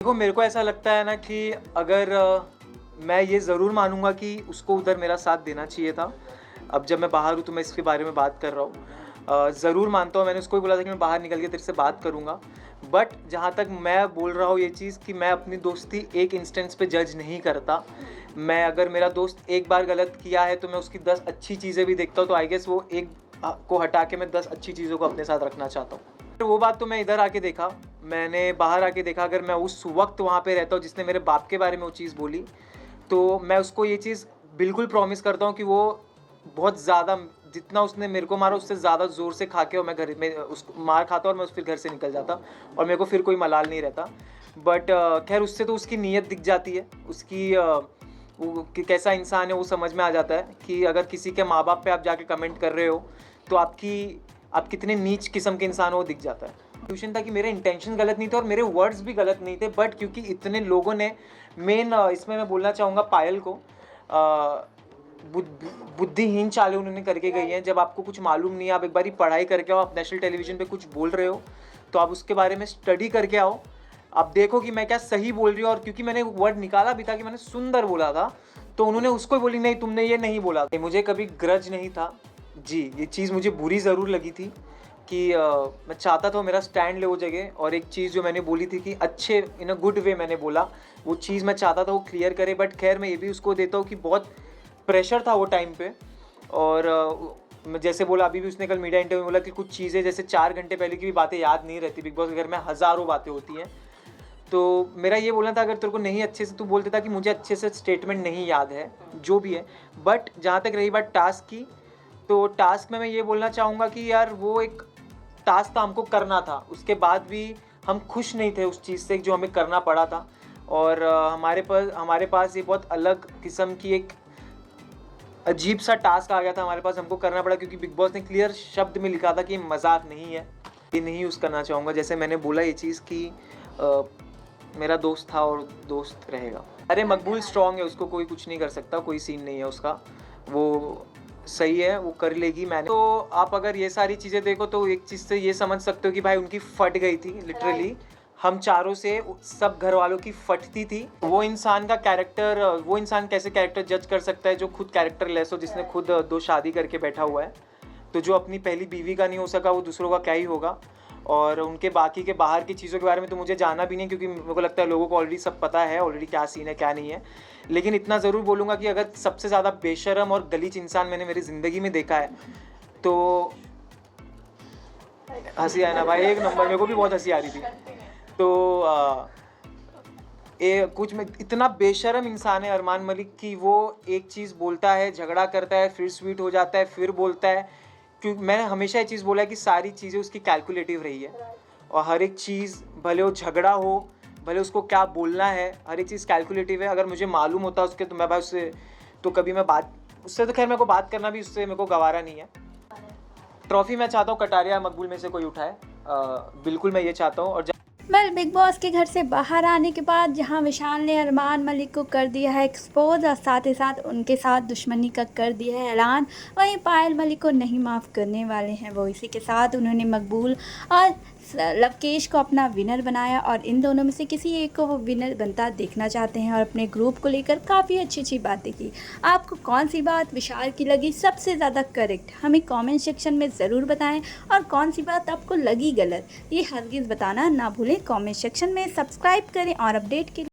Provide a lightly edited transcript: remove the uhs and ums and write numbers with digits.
देखो मेरे को ऐसा लगता है ना कि अगर मैं ये ज़रूर मानूंगा कि उसको उधर मेरा साथ देना चाहिए था। अब जब मैं बाहर हूँ तो मैं इसके बारे में बात कर रहा हूँ। ज़रूर मानता हूँ, मैंने उसको भी बोला था कि मैं बाहर निकल के तेरे से बात करूँगा। बट जहाँ तक मैं बोल रहा हूँ ये चीज़ कि मैं अपनी दोस्ती एक इंस्टेंस पे जज नहीं करता। मैं अगर मेरा दोस्त एक बार गलत किया है तो मैं उसकी 10 अच्छी चीज़ें भी देखता हूँ, तो आई गेस वो एक को हटा के मैं 10 अच्छी चीज़ों को अपने साथ रखना चाहता हूँ। तो वो बात तो मैं इधर आके देखा, मैंने बाहर आके देखा। अगर मैं उस वक्त वहाँ पे रहता हूँ जिसने मेरे बाप के बारे में वो चीज़ बोली, तो मैं उसको ये चीज़ बिल्कुल प्रॉमिस करता हूँ कि वो बहुत ज़्यादा, जितना उसने मेरे को मारा उससे ज़्यादा ज़ोर से खा के और मैं घर में उसको मार खाता और मैं फिर घर से निकल जाता और मेरे को फिर कोई मलाल नहीं रहता। बट खैर उससे तो उसकी नीयत दिख जाती है, उसकी वो कैसा इंसान है वो समझ में आ जाता है कि अगर किसी के माँ बाप पे आप जाके कमेंट कर रहे हो तो आप कितने नीच किस्म के इंसान हो वो दिख जाता है। ट्यूशन था कि मेरे इंटेंशन गलत नहीं थे और मेरे वर्ड्स भी गलत नहीं थे, बट क्योंकि इतने लोगों ने मेन इसमें मैं बोलना चाहूँगा पायल को बुद्धिहीन चालें उन्होंने करके गई हैं। जब आपको कुछ मालूम नहीं है, आप एक बारी पढ़ाई करके आओ, आप नेशनल टेलीविज़न पे कुछ बोल रहे हो तो आप उसके बारे में स्टडी करके आओ, आप देखो कि मैं क्या सही बोल रही हूँ। और क्योंकि मैंने वर्ड निकाला भी था कि मैंने सुंदर बोला था, तो उन्होंने उसको बोली नहीं तुमने ये नहीं बोला। मुझे कभी ग्रज नहीं था जी, ये चीज़ मुझे बुरी ज़रूर लगी थी कि मैं चाहता था मेरा स्टैंड ले वो जगह, और एक चीज़ जो मैंने बोली थी कि अच्छे इन अ गुड वे मैंने बोला, वो चीज़ मैं चाहता था वो क्लियर करे। बट खैर मैं ये भी उसको देता हूँ कि बहुत प्रेशर था वो टाइम पे। और मैं जैसे बोला, अभी भी उसने कल मीडिया इंटरव्यू में बोला कि कुछ चीज़ें जैसे 4 घंटे पहले की भी बातें याद नहीं रहती। बिग बॉस के घर में हज़ारों बातें होती हैं। तो मेरा ये बोलना था, अगर तेरे को नहीं अच्छे से तू बोल देता कि मुझे अच्छे से स्टेटमेंट नहीं याद है जो भी है। बट जहाँ तक रही बात टास्क की, तो टास्क में मैं ये बोलना चाहूँगा कि यार वो एक टास्क था, हमको करना था, उसके बाद भी हम खुश नहीं थे उस चीज़ से जो हमें करना पड़ा था। और हमारे पास ये बहुत अलग किस्म की एक अजीब सा टास्क आ गया था हमारे पास, हमको करना पड़ा क्योंकि बिग बॉस ने क्लियर शब्द में लिखा था कि ये मजाक नहीं है। ये नहीं यूज़ करना चाहूँगा, जैसे मैंने बोला ये चीज़ कि मेरा दोस्त था और दोस्त रहेगा। अरे मकबूल स्ट्रॉन्ग है, उसको कोई कुछ नहीं कर सकता, कोई सीन नहीं है उसका, वो सही है, वो कर लेगी। मैंने तो आप अगर ये सारी चीज़ें देखो तो एक चीज़ से ये समझ सकते हो कि भाई उनकी फट गई थी लिटरली। हम चारों से सब घर वालों की फटती थी। वो इंसान का कैरेक्टर, वो इंसान कैसे कैरेक्टर जज कर सकता है जो खुद कैरेक्टर लेस हो, जिसने खुद 2 शादी करके बैठा हुआ है। तो जो अपनी पहली बीवी का नहीं हो सका वो दूसरों का क्या ही होगा। और उनके बाकी के बाहर की चीज़ों के बारे में तो मुझे जाना भी नहीं, क्योंकि मेरे को लगता है लोगों को ऑलरेडी सब पता है ऑलरेडी क्या सीन है क्या नहीं है। लेकिन इतना ज़रूर बोलूँगा कि अगर सबसे ज़्यादा बेशरम और गलीच इंसान मैंने मेरी ज़िंदगी में देखा है तो हंसी आया ना भाई, एक नंबर, मेरे को भी बहुत हंसी आ रही थी। तो कुछ में इतना बेशरम इंसान है अरमान मलिक की, वो एक चीज़ बोलता है, झगड़ा करता है, फिर स्वीट हो जाता है, फिर बोलता है। क्योंकि मैंने हमेशा ये चीज़ बोला है कि सारी चीज़ें उसकी कैलकुलेटिव रही है, और हर एक चीज़ भले वो झगड़ा हो, भले उसको क्या बोलना है, हर एक चीज़ कैलकुलेटिव है। अगर मुझे मालूम होता उसके तो मैं भाई उससे तो कभी मैं बात उससे तो खैर मेरे को बात करना भी उससे मेरे को गवारा नहीं है। ट्रॉफी मैं चाहता हूँ कटारिया मकबूल में से कोई उठाए, बिल्कुल मैं ये चाहता हूँ। और वेल बिग बॉस के घर से बाहर आने के बाद जहां विशाल ने अरमान मलिक को कर दिया है एक्सपोज और साथ ही साथ उनके साथ दुश्मनी का कर दिया है ऐलान, वहीं पायल मलिक को नहीं माफ़ करने वाले हैं वो। इसी के साथ उन्होंने मकबूल और लवकेश को अपना विनर बनाया और इन दोनों में से किसी एक को वो विनर बनता देखना चाहते हैं और अपने ग्रुप को लेकर काफ़ी अच्छी अच्छी बातें की। आपको कौन सी बात विशाल की लगी सबसे ज़्यादा करेक्ट, हमें कमेंट सेक्शन में ज़रूर बताएं, और कौन सी बात आपको लगी गलत ये हरगिज़ बताना ना भूलें। कमेंट सेक्शन में सब्सक्राइब करें और अपडेट के